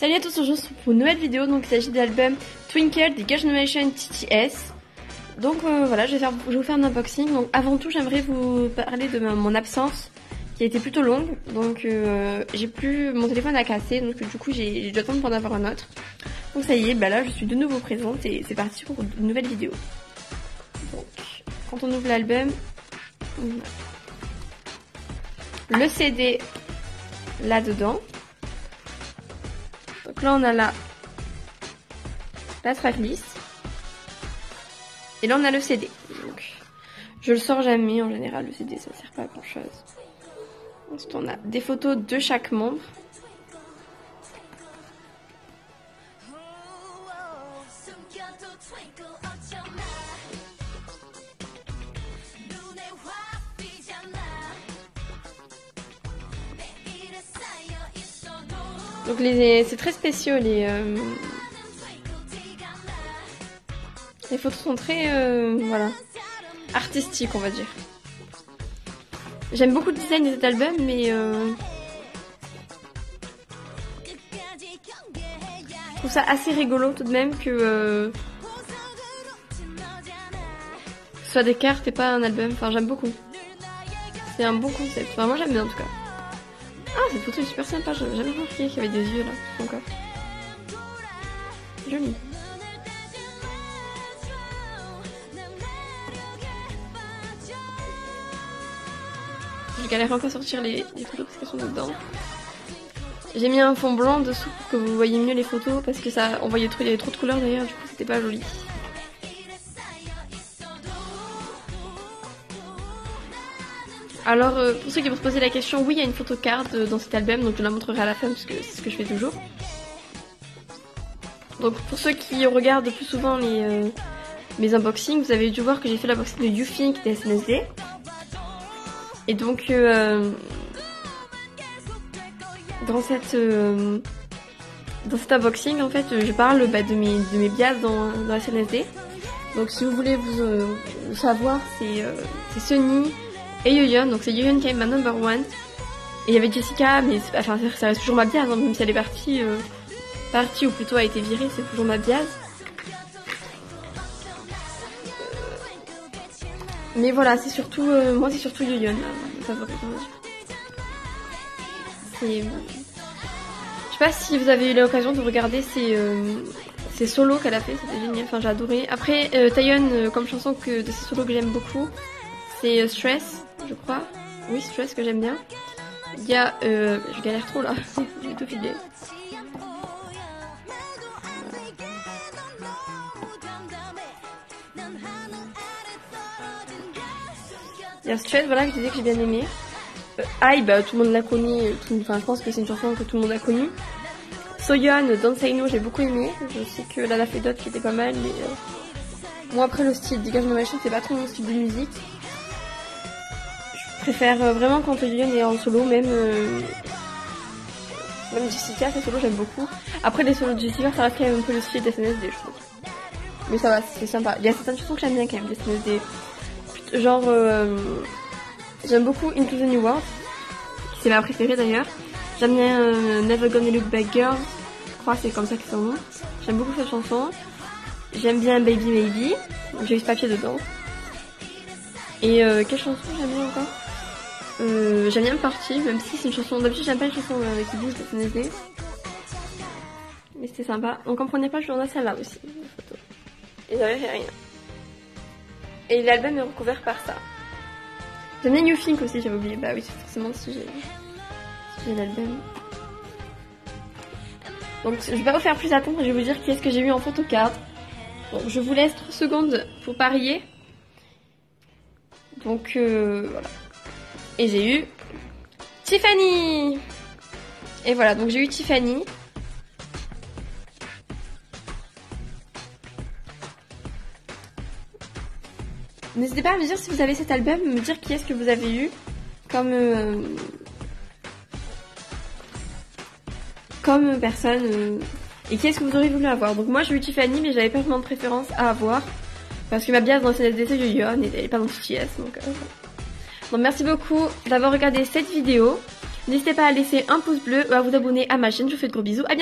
Salut à tous, aujourd'hui on se retrouve pour une nouvelle vidéo. Donc il s'agit de l'album Twinkle des Girls' Generation TTS. Donc voilà, je vais vous faire un unboxing. Donc avant tout, j'aimerais vous parler de mon absence qui a été plutôt longue. Donc mon téléphone a cassé, donc du coup j'ai dû attendre pour en avoir un autre. Donc ça y est, bah là je suis de nouveau présente et c'est parti pour une nouvelle vidéo. Donc quand on ouvre l'album, le CD là-dedans. Donc là on a la tracklist. Et là on a le CD. Donc je le sors jamais en général, le CD ça sert pas à grand chose. Ensuite on a des photos de chaque membre. Donc c'est très spéciaux, les photos sont très voilà, artistiques on va dire. J'aime beaucoup le design de cet album, mais je trouve ça assez rigolo tout de même que ce soit des cartes et pas un album. Enfin j'aime beaucoup. C'est un bon concept. Enfin moi j'aime bien en tout cas. Ah, cette photo est super sympa, j'avais jamais remarqué qu'il y avait des yeux là, encore. Joli. Je galère un peu à sortir les photos parce qu'elles sont dedans. J'ai mis un fond blanc dessous pour que vous voyez mieux les photos parce que ça, on voyait trop, il y avait trop de couleurs d'ailleurs, du coup c'était pas joli. Alors pour ceux qui vont se poser la question, oui il y a une photocard dans cet album, donc je la montrerai à la fin parce que c'est ce que je fais toujours. Donc pour ceux qui regardent plus souvent mes unboxings, vous avez dû voir que j'ai fait l'unboxing de You Think des SNSD. Et donc dans cet unboxing en fait je parle de mes bias dans SNSD. Donc si vous voulez vous savoir, c'est Sunny et Yoyeon, donc c'est Yoyeon qui est ma number one. Et il y avait Jessica, mais enfin ça reste toujours ma biase, hein, même si elle est partie ou plutôt a été virée, c'est toujours ma biase. Mais voilà, c'est surtout moi c'est surtout Yoyeon, favorite. Je sais pas si vous avez eu l'occasion de regarder ces solos qu'elle a fait, c'était génial, enfin j'ai adoré. Après Taeyeon comme chanson de ses solos que j'aime beaucoup, c'est Stress, je crois. Oui, Stress que j'aime bien. Il y a je galère trop là, j'ai tout filé. Il y a Stress, voilà, que je disais que j'ai bien aimé. Aïe, bah tout le monde l'a connu, enfin je pense que c'est une chanson que tout le monde a connue. Soyeon, Don't Say No, j'ai beaucoup aimé. Je sais que là, elle a fait d'autres qui étaient pas mal, mais moi après le style Girls' Generation, c'est pas trop mon style de musique. Je préfère vraiment quand Yoyeon est en solo, même Jessica, ses solos j'aime beaucoup. Après les solos de Jessica, ça reste quand même un peu le style des SNSD, je trouve. Mais ça va, c'est sympa. Il y a certaines chansons que j'aime bien quand même, des SNSD. Genre, j'aime beaucoup Into the New World, c'est ma préférée d'ailleurs. J'aime bien Never Gonna Look Back Girl, je crois que c'est comme ça que c'est son nom. J'aime beaucoup cette chanson. J'aime bien Baby Maybe, j'ai eu ce papier dedans. Et quelle chanson j'aime bien encore? J'aime bien Party, même si c'est une chanson. D'habitude j'aime pas les chansons qui bougent de SNSD. Mais c'était sympa. Donc en première page, on a celle-là aussi, la photo. Et j'avais fait rien. Et l'album est recouvert par ça. J'aime bien You Think aussi, j'avais oublié. Bah oui, c'est forcément si j'ai l'album. Donc je vais pas vous faire plus attendre, je vais vous dire qui est-ce que j'ai eu en photocard. Donc je vous laisse 3 secondes pour parier. Donc voilà. Et j'ai eu Tiffany. Et voilà, donc j'ai eu Tiffany. N'hésitez pas à me dire si vous avez cet album, me dire qui est-ce que vous avez eu comme personne et qui est-ce que vous auriez voulu avoir. Donc moi j'ai eu Tiffany, mais j'avais pas vraiment de préférence à avoir parce que ma biase dans SNSD c'est Yoyeon et elle est pas dans TTS, donc merci beaucoup d'avoir regardé cette vidéo. N'hésitez pas à laisser un pouce bleu ou à vous abonner à ma chaîne. Je vous fais de gros bisous. À bientôt.